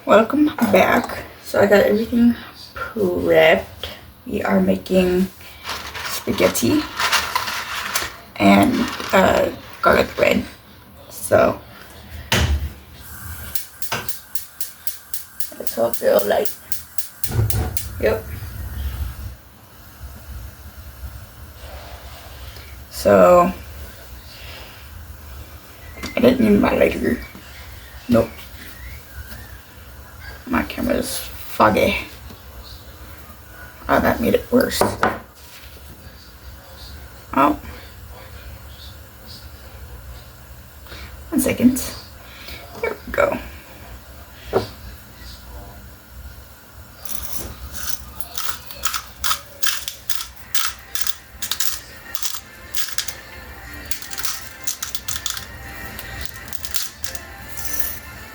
Welcome back. So I got everything prepped. We are making spaghetti and garlic bread. So that's how it feels like. Yep. So I didn't need my lighter. Nope. My camera's foggy. Oh, that made it worse. Oh. 1 second. There we go.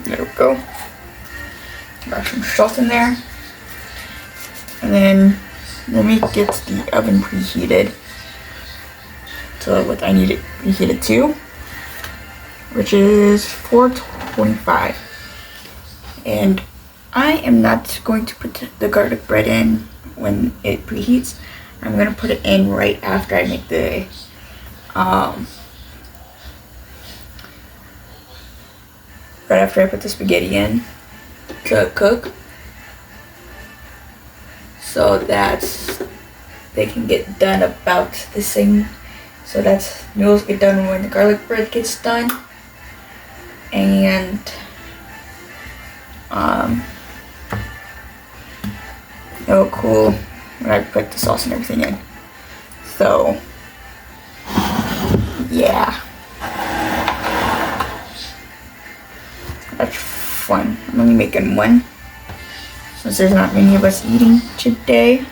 There we go. Got some salt in there. And then let me get the oven preheated to what I need it preheated to, which is 425. And I am not going to put the garlic bread in when it preheats. I'm going to put it in right after I make the right after I put the spaghetti in to cook, so that they can get done about the same. So that noodles get done when the garlic bread gets done, and it'll cool when I put the sauce and everything in. So yeah, that's fun. I'm only making one since there's not many of us eating today.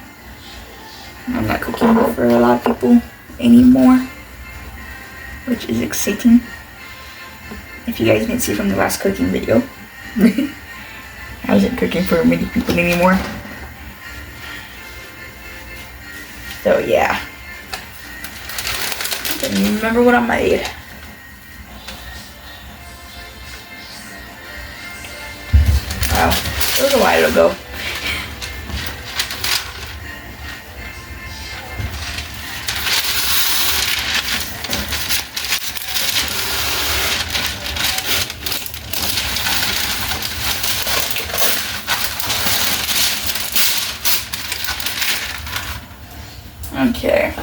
I'm not cooking for a lot of people anymore, which is exciting. If you guys didn't see from the last cooking video, I wasn't cooking for many people anymore. So yeah, I don't even remember what I made. Wow, it was a while ago. Okay.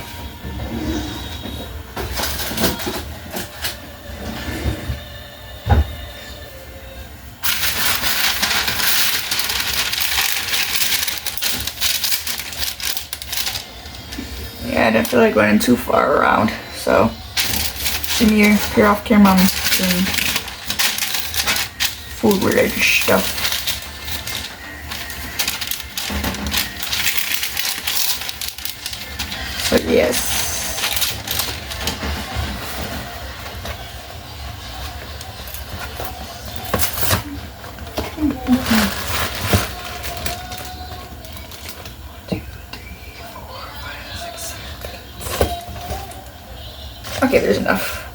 Yeah, I didn't feel like running too far around, so give me your pair off camera and food related stuff. But yes. Okay, there's enough.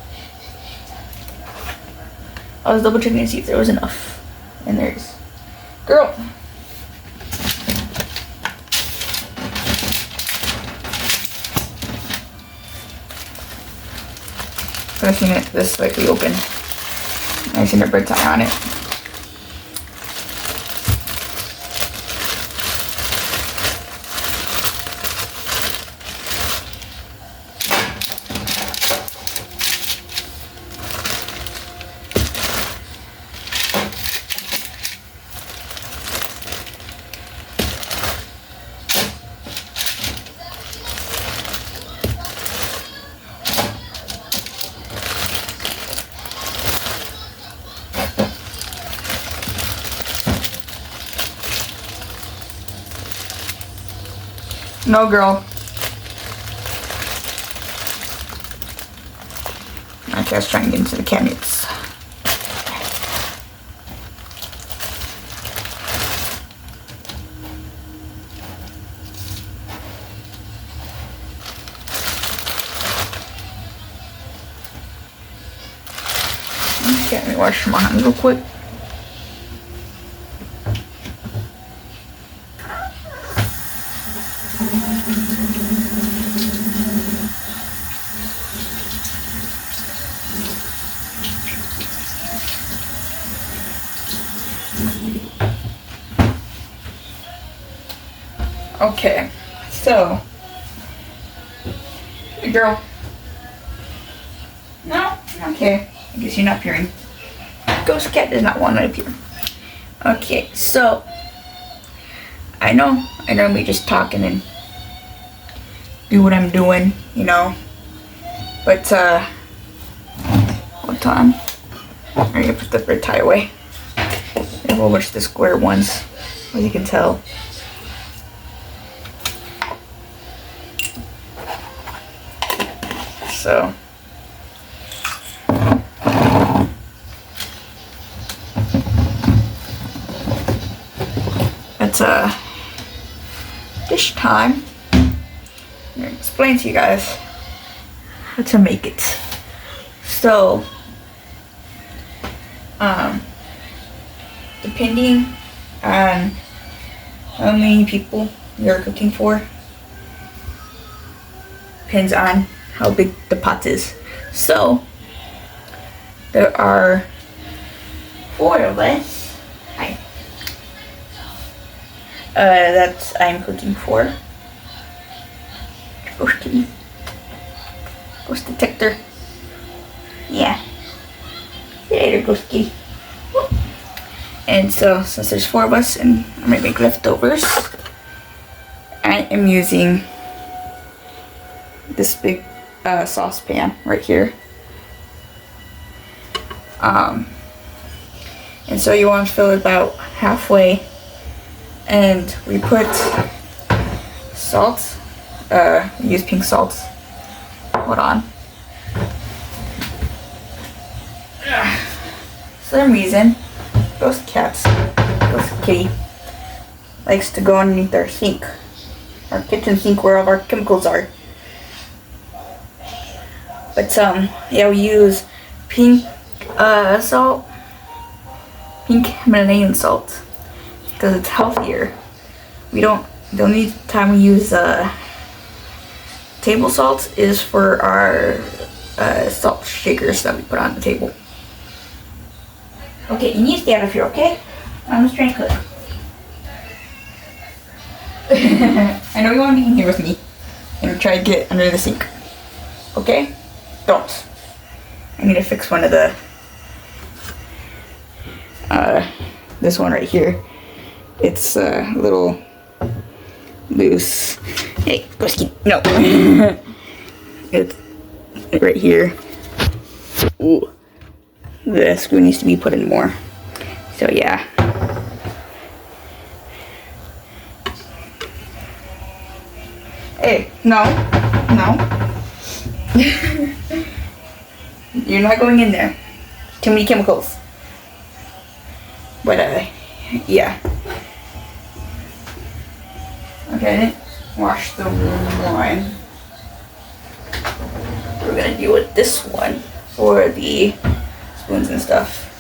I was double checking to see if there was enough. And there is. Girl! I'm gonna it this slightly open. I see the bread tie on it. No, girl. Okay, let's try and get into the cabinets. Okay, let me wash my hands real quick. Okay, so, hey girl. No? Okay, I guess you're not peering. Ghost cat does not want to appear. Okay, so, I know me just talking and do what I'm doing, you know, but, hold on. I'm gonna put the red tie away. And we'll watch the square ones, as you can tell. So, it's dish time. I'm gonna explain to you guys how to make it. So, depending on how many people you're cooking for, depends on how big the pot is. So, there are 4 of us. Hi. That I'm cooking for. Ghost kitty. Ghost detector. Yeah. See you later, ghost kitty. And so, since there's 4 of us and I'm gonna make leftovers, I am using this big saucepan right here. And so you want to fill it about halfway, and we put salt. Use pink salt. Hold on. For some reason, ghost kitty likes to go underneath our sink, our kitchen sink where all of our chemicals are. But yeah, we use pink salt, pink Himalayan salt, because it's healthier. The only time we use table salt is for our salt shakers that we put on the table. Okay, you need to stay out of here, okay? I'm just trying to cook. I know you want to be in here with me and try to get under the sink. Okay? Don't. I need to fix one of the this one right here. It's a little loose. Hey, go ski. No. It's right here. Ooh. The screw needs to be put in more. So yeah. Hey, no. You're not going in there. Too many chemicals. But yeah. Okay, I didn't wash the one. We're gonna deal with this one for the spoons and stuff.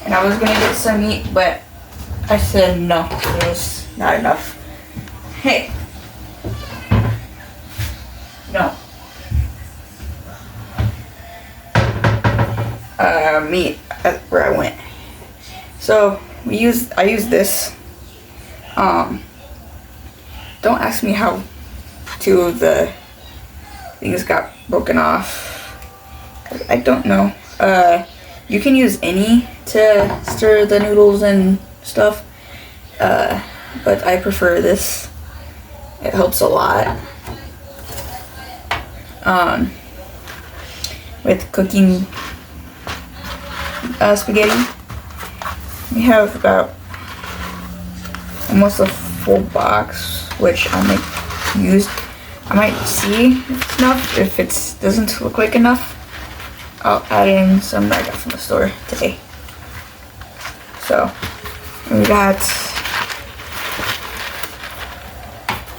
And I was gonna get some meat, but I said no, it was not enough. Hey. No. Meat, that's where I went. So I use this. Don't ask me how 2 of the things got broken off. I don't know. You can use any to stir the noodles and stuff, but I prefer this. It helps a lot with cooking spaghetti. We have about almost a full box, which I might use. I might see if it's enough. If it doesn't look like enough, I'll add in some that I got from the store today. So we got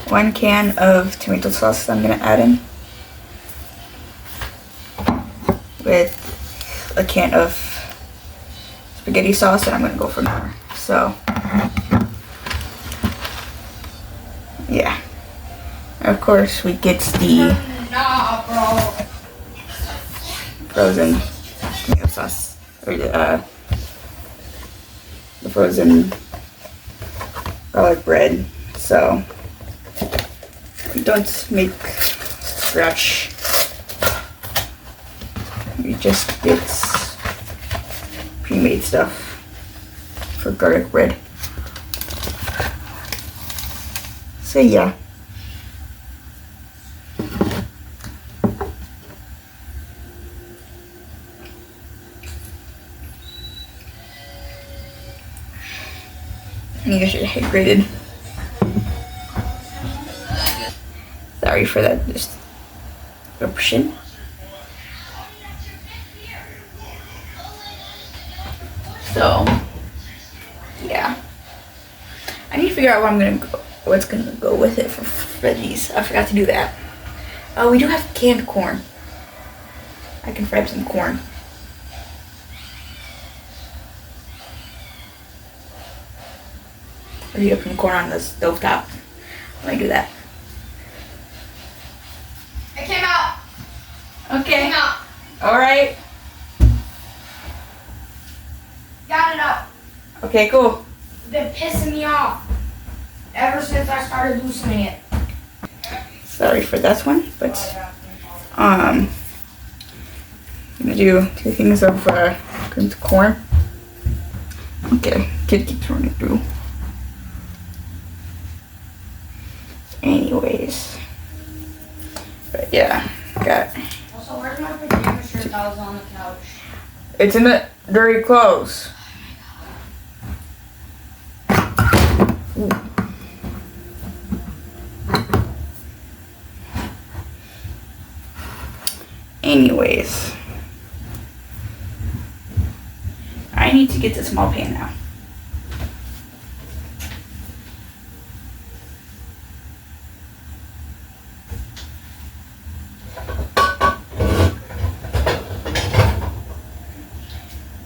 1 can of tomato sauce that I'm gonna add in, with a can of spaghetti sauce, and I'm gonna go for more. So yeah, of course we get the frozen tomato sauce, or the frozen garlic bread. So we don't make scratch. We just get pre-made stuff for garlic bread. So yeah. You guys are hydrated. Sorry for that disruption. So yeah, I need to figure out what's gonna go with it for these. I forgot to do that. Oh, we do have canned corn. I can fry up some corn. Or heat up some corn on the stove top. Let me do that. It came out. Okay. It came out. All right. Got it up. Okay, cool. It's been pissing me off ever since I started loosening it. Sorry for that one, but I'm gonna do 2 things of cooked corn. Okay, kid keeps running through. Anyways, but yeah, got. Also, where's my pajama shirt that was on the couch? It's in the dirty clothes. Ooh. Anyways, I need to get the small pan now.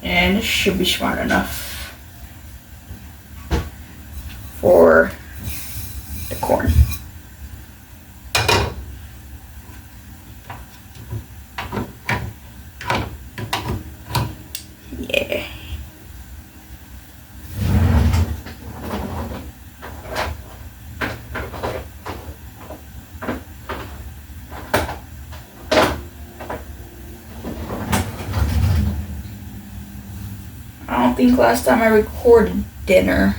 And it should be smart enough for the corn. Yeah. I don't think last time I recorded dinner.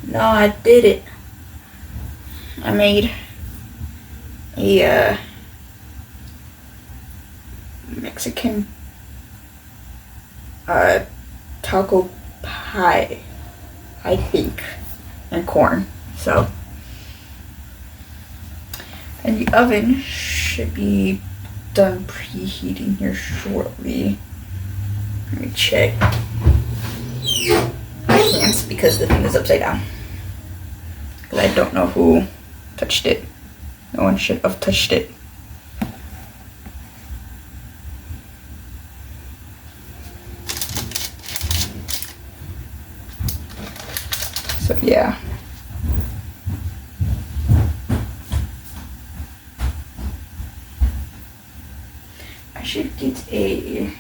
No, I did it. I made a Mexican taco pie, I think, and corn. So, and the oven should be done preheating here shortly. Let me check. I can't because the thing is upside down. Because I don't know who touched it. No one should have touched it. So yeah. I should get a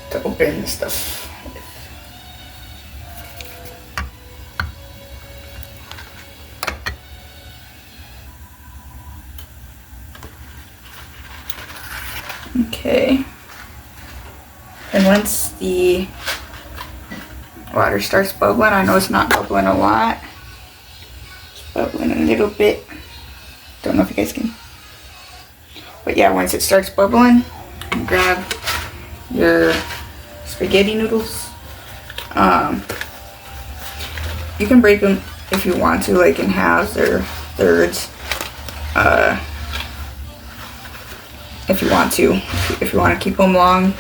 to open the stuff with. Okay. And once the water starts bubbling, I know it's not bubbling a lot. It's bubbling a little bit. Don't know if you guys can. But yeah, once it starts bubbling, grab your spaghetti noodles. You can break them if you want to, like in halves or thirds. If you want to. If you want to keep them long,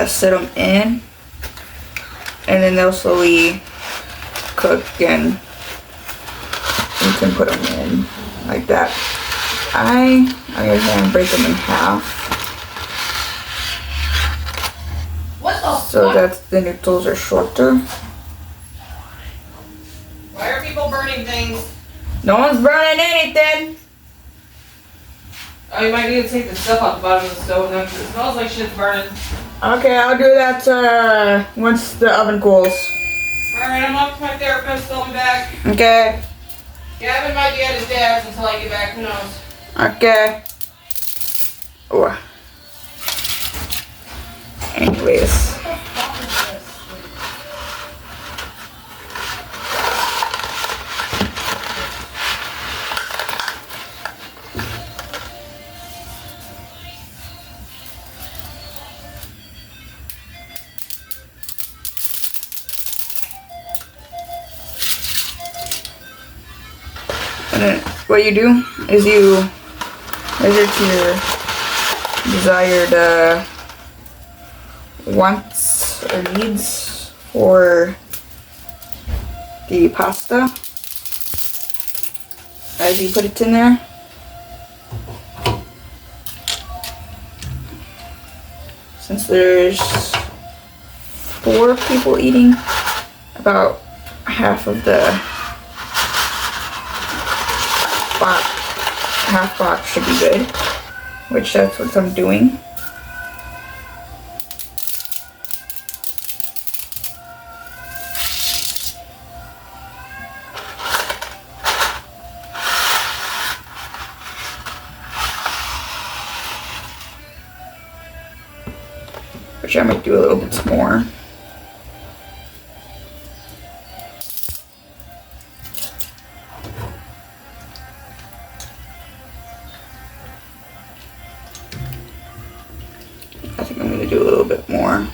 set them in. And then they'll slowly cook and you can put them in like that. I can break them in half. What the So fuck? that the noodles are shorter. No one's burning anything. Oh, you might need to take the stuff off the bottom of the stove now because it smells like shit's burning. Okay, I'll do that once the oven cools. Alright, I'm off to my therapist. I'll be back. Okay. Gavin might be at his dad's until I get back. Who knows? Okay. Oh. Anyways. And then what you do is you measure to your desired wants or needs for the pasta as you put it in there. Since there's 4 people eating, about half of the half box should be good, which that's what I'm doing. Which I might do a little bit more. I think I'm gonna do a little bit more.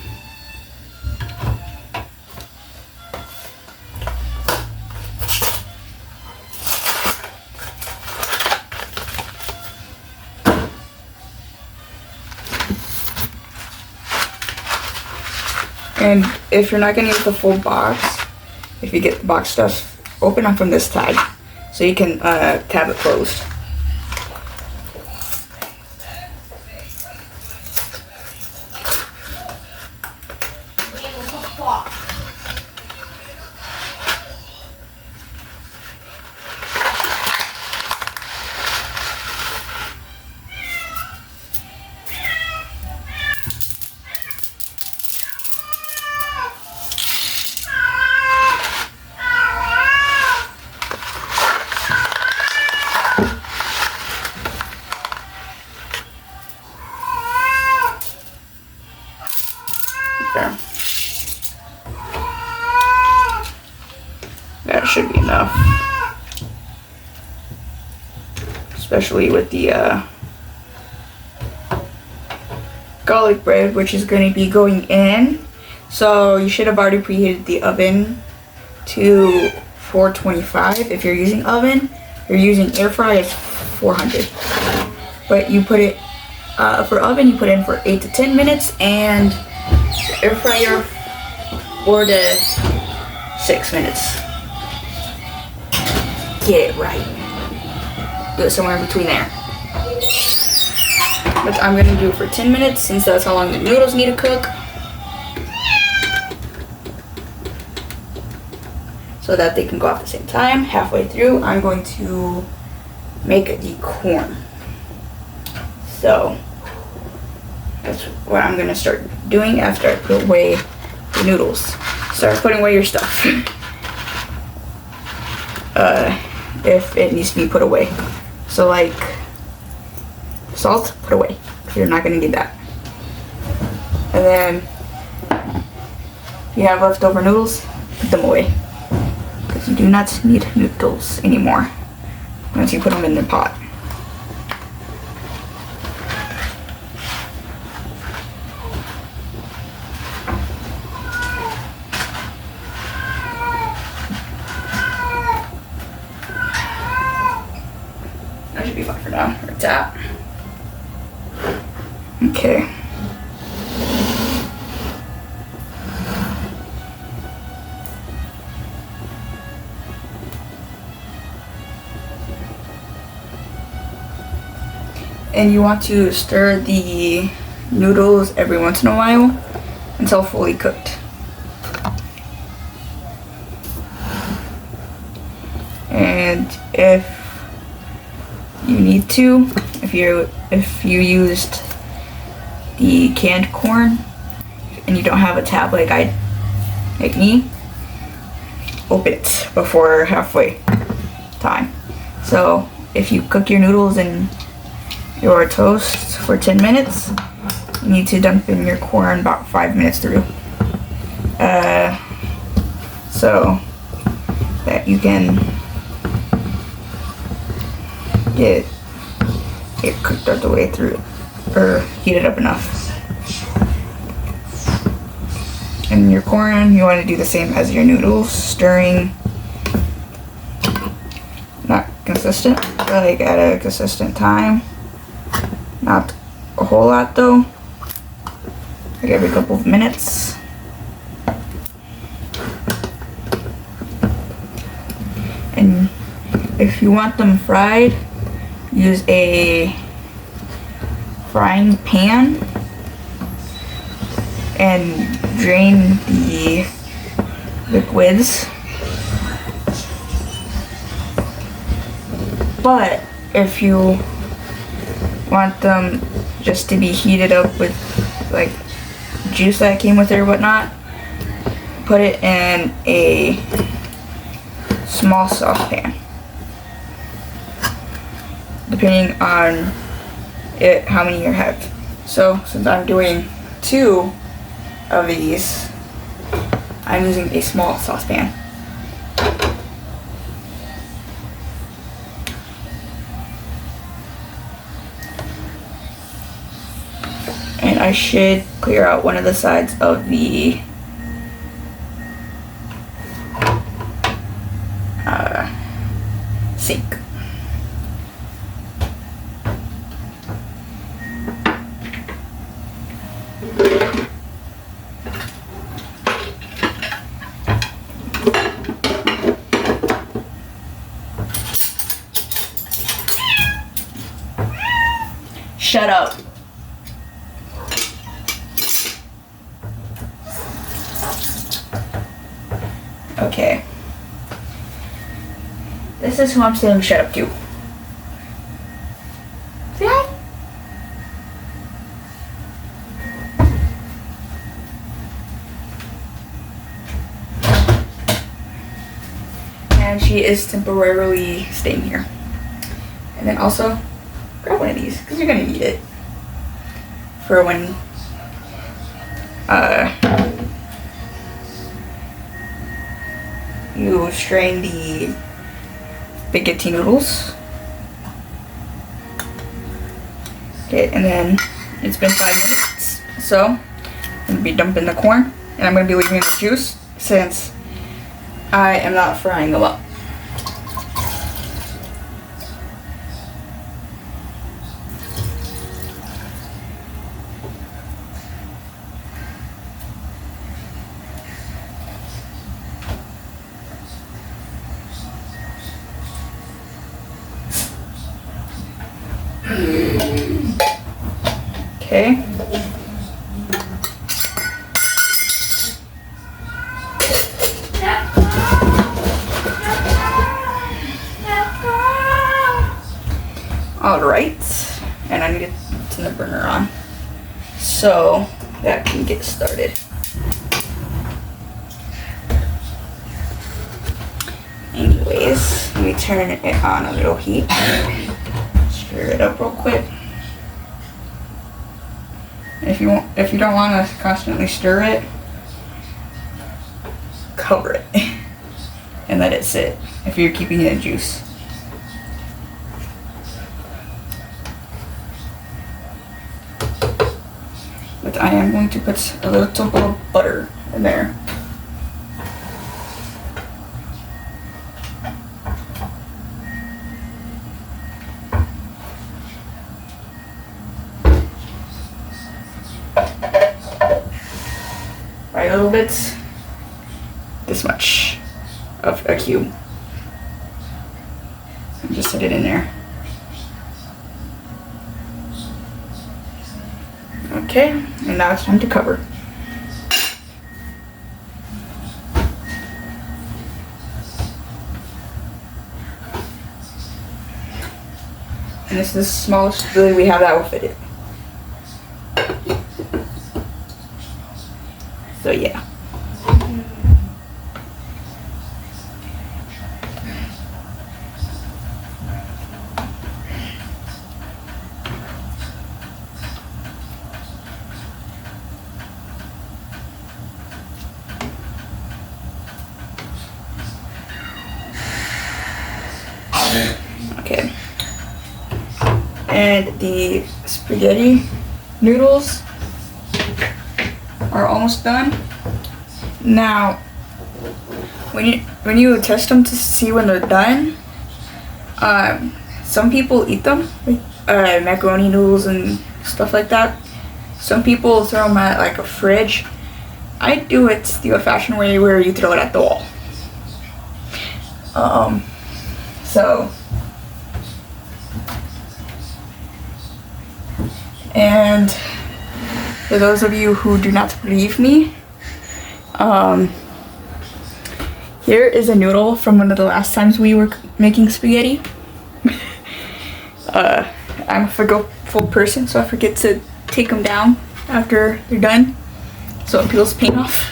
And if you're not gonna use the full box, if you get the box stuff, open up from this tab so you can tab it closed. There. That should be enough. Especially with the garlic bread, which is going to be going in. So you should have already preheated the oven to 425 if you're using oven. If you're using air fry, it's 400. But you put it, for oven, you put it in for 8 to 10 minutes, and air fryer 4 to 6 minutes. Get it right. Do it somewhere in between there. But I'm gonna do it for 10 minutes since that's how long the noodles need to cook. So that they can go off at the same time. Halfway through, I'm going to make the corn. So that's what I'm gonna start doing after I put away the noodles. Start putting away your stuff. If it needs to be put away. So like salt, put away. You're not gonna need that. And then if you have leftover noodles, put them away. Because you do not need noodles anymore once you put them in the pot. That should be fine for now. Like that. Okay. And you want to stir the noodles every once in a while until fully cooked. And if you need to, if you used the canned corn and you don't have a tab like me, open it before halfway time. So if you cook your noodles and your toast for 10 minutes, you need to dump in your corn about 5 minutes through. So that you can get it cooked all the way through, or heat it up enough. And your corn, you want to do the same as your noodles, stirring, not consistent, but like at a consistent time. Not a whole lot though, like every couple of minutes. And if you want them fried, use a frying pan and drain the liquids. But if you want them just to be heated up with like juice that came with it or whatnot, put it in a small saucepan, depending on how many you have. So since I'm doing 2 of these, I'm using a small saucepan. And I should clear out one of the sides of the sink. Shut up. Okay. This is who I'm saying shut up to. See that? And she is temporarily staying here. And then also, grab one of these, because you're going to need it for when you strain the spaghetti noodles. Okay, and then it's been 5 minutes, so I'm going to be dumping the corn, and I'm going to be leaving the juice since I am not frying them up. Okay. All right, and I need to turn the burner on so that can get started. Anyways, let me turn it on a little heat. Stir it up real quick. If you don't want to constantly stir it, cover it and let it sit if you're keeping it in juice. But I am going to put a little bit of butter in there. Right, a little bit, this much of a cube. And just put it in there. Okay, and now it's time to cover. this is the smallest spaghetti we have that will fit it. So yeah. Okay. And the spaghetti noodles are almost done. Now, when you test them to see when they're done, some people eat them, like macaroni noodles and stuff like that. Some people throw them at like a fridge. I do it the old-fashioned way where you throw it at the wall. So, and for those of you who do not believe me, here is a noodle from one of the last times we were making spaghetti. I'm a forgetful person, so I forget to take them down after they're done, so it peels paint off.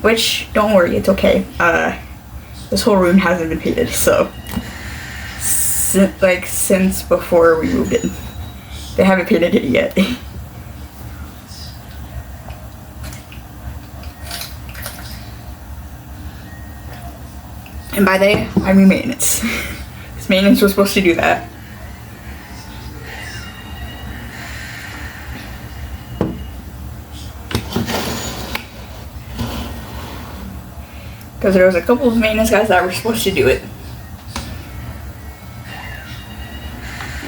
Which, don't worry, it's okay. This whole room hasn't been painted, so since before we moved in, they haven't painted it yet. And by they, I mean maintenance. Because maintenance was supposed to do that. Because there was a couple of maintenance guys that were supposed to do it.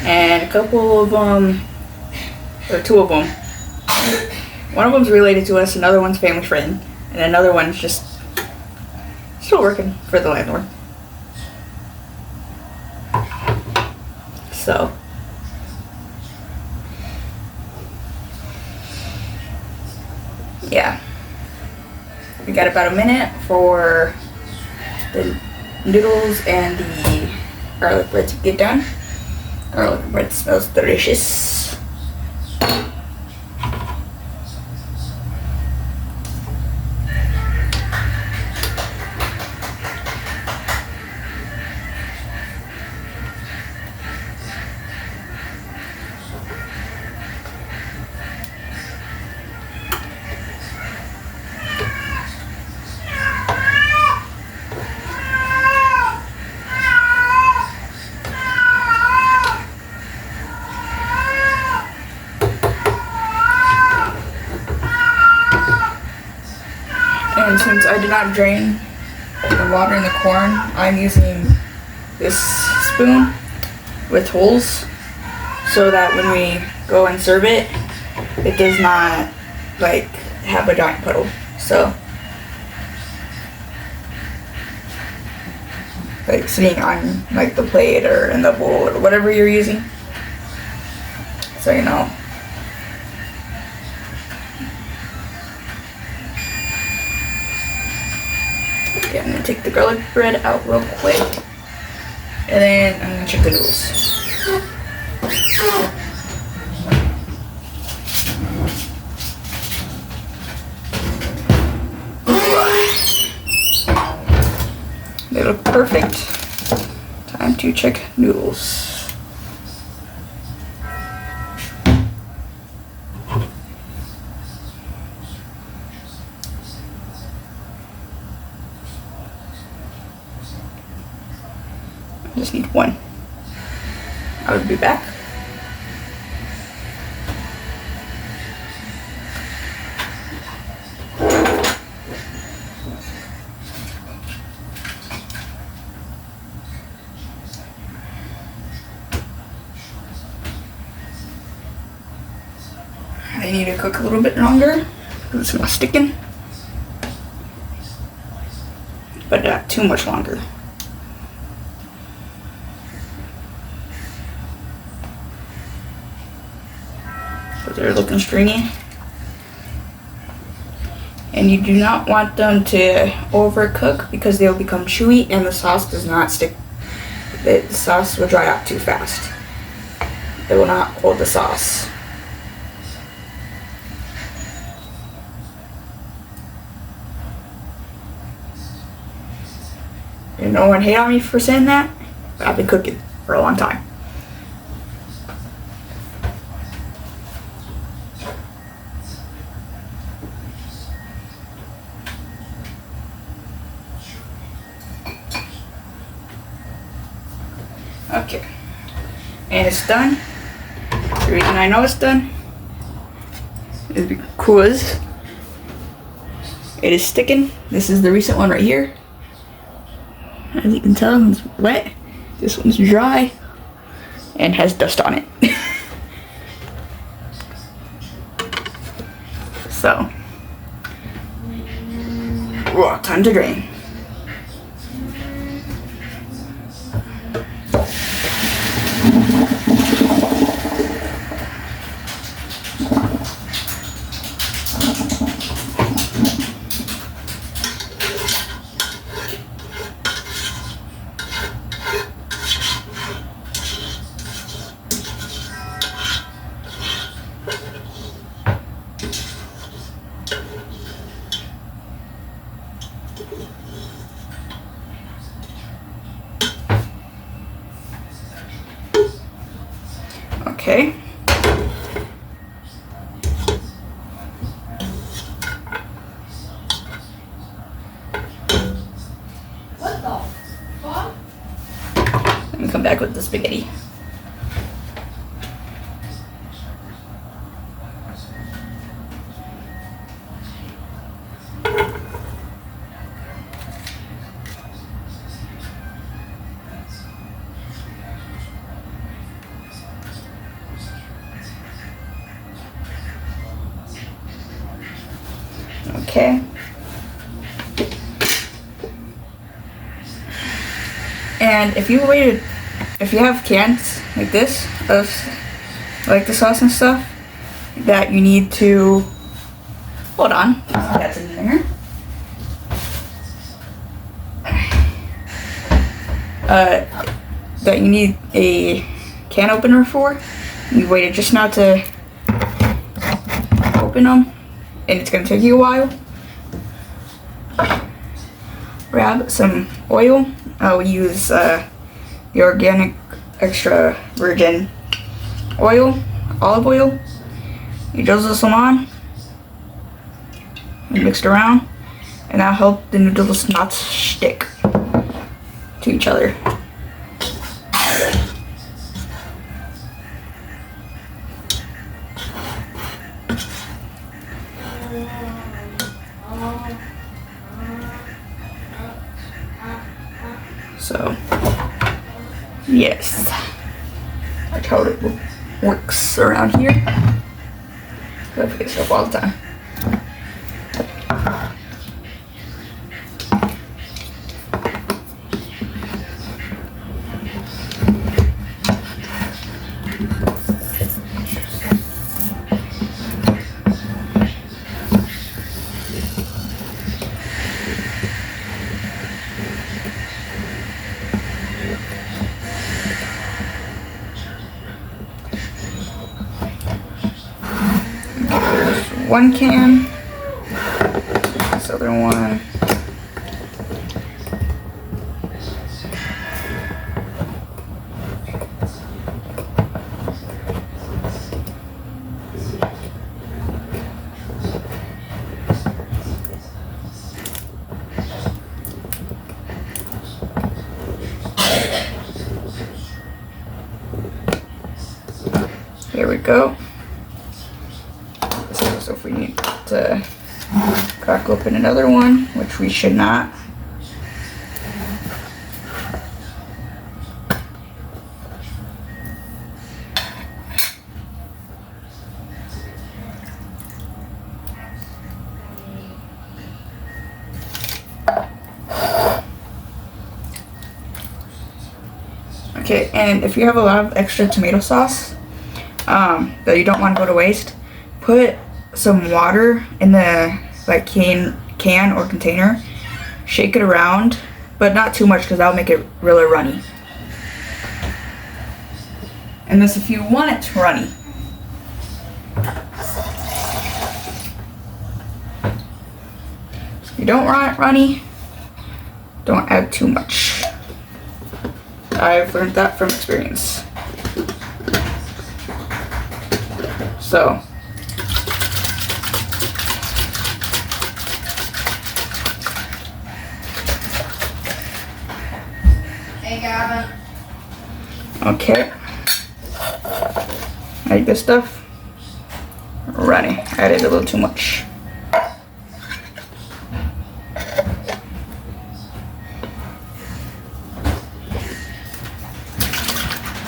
And a couple of them, or two of them. One of them's related to us, another one's family friend, and another one's just still working for the landlord. So, yeah. We got about a minute for the noodles and the garlic bread to get done. Garlic bread smells delicious. And since I did not drain the water in the corn, I'm using this spoon with holes so that when we go and serve it, it does not like have a giant puddle. So, like sitting on like the plate or in the bowl or whatever you're using. So you know. Okay, I'm gonna take the garlic bread out real quick, and then I'm gonna check the noodles. They look perfect. Time to check noodles. I just need one. I will be back. I need to cook a little bit longer because it's not sticking, but not too much longer. They're looking stringy, and you do not want them to overcook because they will become chewy and the sauce does not stick. The sauce will dry out too fast. it will not hold the sauce. And no one hate on me for saying that, but I've been cooking for a long time. Okay, and it's done. The reason I know it's done is because it is sticking. This is the recent one right here. As you can tell, it's wet. This one's dry and has dust on it. So, raw, time to drain. Okay. What the fuck? Let me come back with the spaghetti. Okay. And if you have cans like this of like the sauce and stuff, that you need to hold on. That's in there. That you need a can opener for. You waited just now to open them, and it's gonna take you a while. Grab some oil. I'll use the organic extra virgin oil, olive oil. You drizzle some on and mix it around, and that'll help the noodles not stick to each other. So, yes, that's how it works around here. I forget stuff all the time. One can, this other one. Here we go. So if we need to crack open another one, which we should not. Okay, and if you have a lot of extra tomato sauce that you don't want to go to waste, put some water in the like can or container, shake it around, but not too much because that'll make it really runny. And this if you want it runny. If you don't want it runny, don't add too much. I've learned that from experience. So, Hey, Gavin. okay. Like this stuff. Runny. Added a little too much.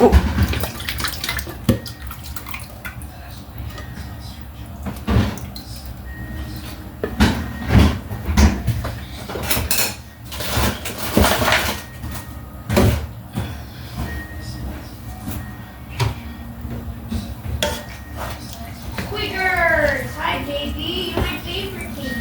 Ooh. Squeakers! Hi, JP. You're my favorite king.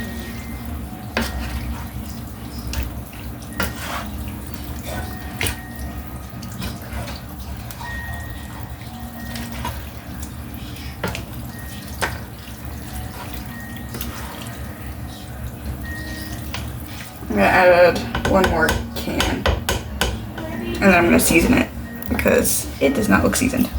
I'm gonna add one more can. And then I'm gonna season it because it does not look seasoned.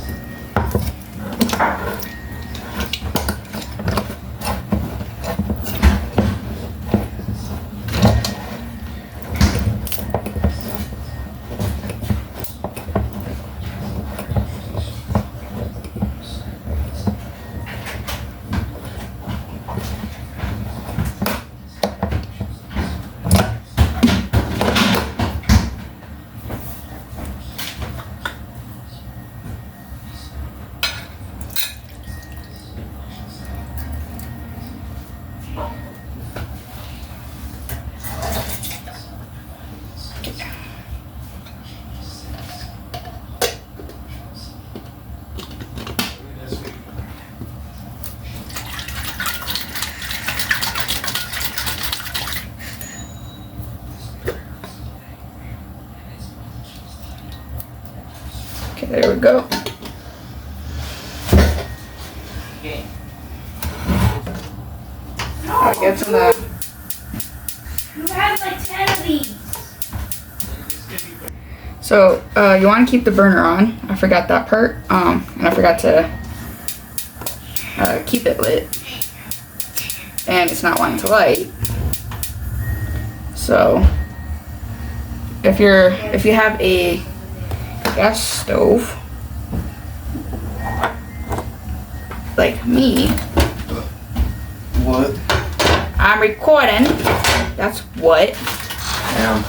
Okay, there we go. Okay. I'll get some of that. You have like 10 of these. So you want to keep the burner on. I forgot that part. And I forgot to keep it lit. And it's not wanting to light. So if you have a gas stove like me, What? I'm recording. That's what. Damn.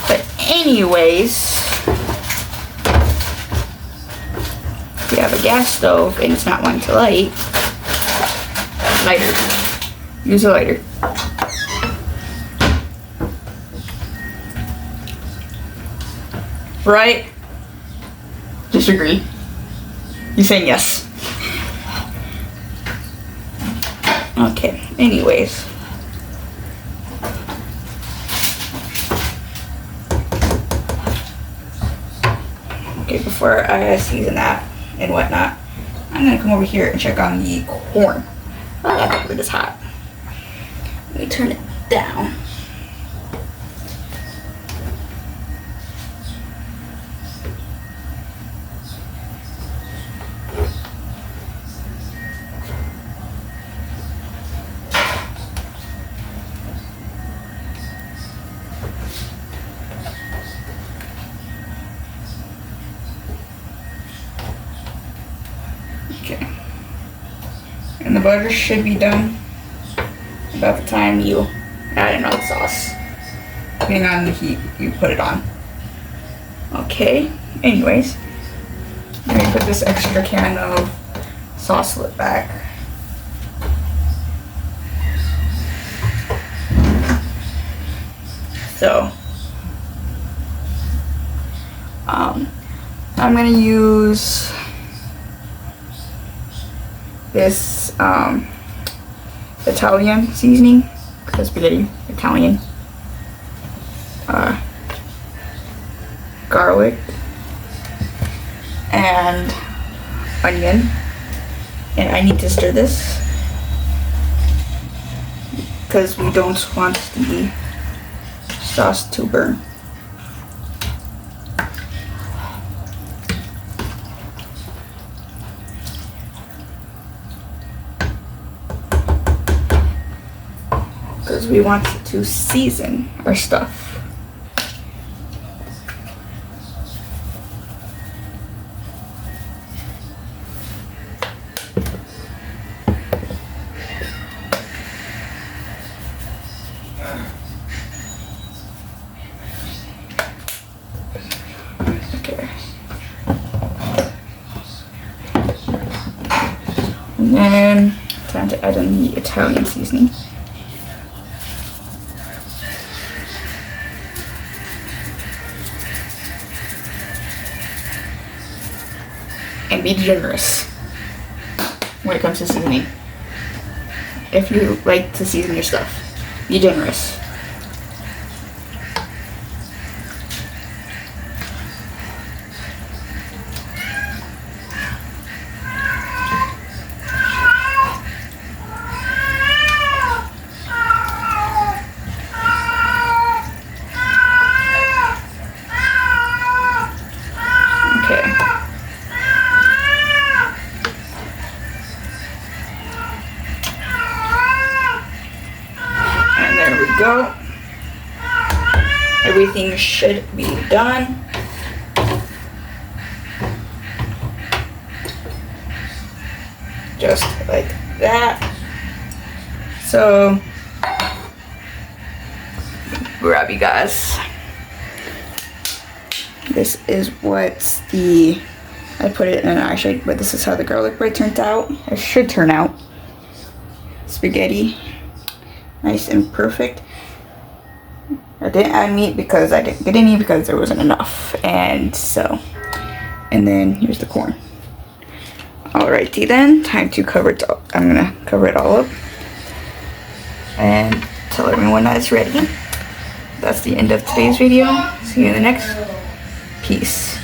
But anyways, if you have a gas stove and it's not wanting to light, lighter. Use a lighter. Right? Disagree? You saying yes? Okay, anyways. Okay, before I season that and whatnot, I'm gonna come over here and check on the corn. Oh, that lid is hot. Let me turn it down. Okay. And the butter should be done about the time you add in all the sauce. Depending on the heat you put it on. Okay, anyways. Let me put this extra can of sauce lit back. So, I'm gonna use this Italian seasoning, because spaghetti Italian. Garlic, and onion. And I need to stir this because we don't want the sauce to burn. Because we want to season our stuff. Okay. And then time to add in the Italian seasoning. And be generous when it comes to seasoning. If you like to season your stuff, be generous. Okay. And there we go. Everything should be done. Just like that. So, grab you guys. This is what I put it in an eye shade, but this is how the garlic bread turned out. It should turn out. Spaghetti. Nice and perfect. I didn't add meat because I didn't get any because there wasn't enough. And then here's the corn. Alrighty then, time to cover it. I'm gonna cover it all up and tell everyone that it's ready. That's the end of today's video. See you in the next. Peace.